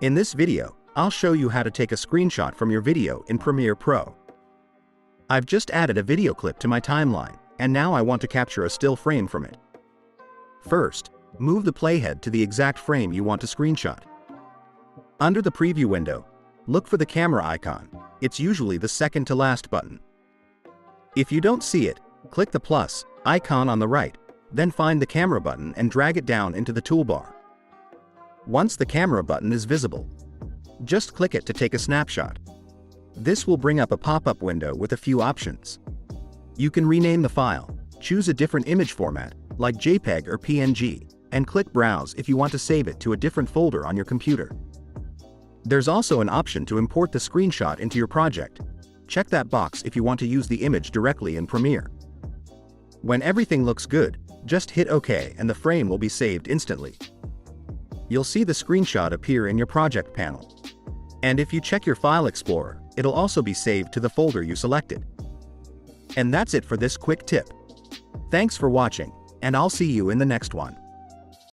In this video, I'll show you how to take a screenshot from your video in Premiere Pro. I've just added a video clip to my timeline, and now I want to capture a still frame from it. First, move the playhead to the exact frame you want to screenshot. Under the preview window, look for the camera icon. It's usually the second to last button. If you don't see it, click the plus icon on the right, then find the camera button and drag it down into the toolbar. Once the camera button is visible, just click it to take a snapshot. This will bring up a pop-up window with a few options. You can rename the file, choose a different image format, like JPEG or PNG, and click Browse if you want to save it to a different folder on your computer. There's also an option to import the screenshot into your project. Check that box if you want to use the image directly in Premiere. When everything looks good, just hit OK and the frame will be saved instantly. You'll see the screenshot appear in your project panel. And if you check your File Explorer, it'll also be saved to the folder you selected. And that's it for this quick tip. Thanks for watching, and I'll see you in the next one.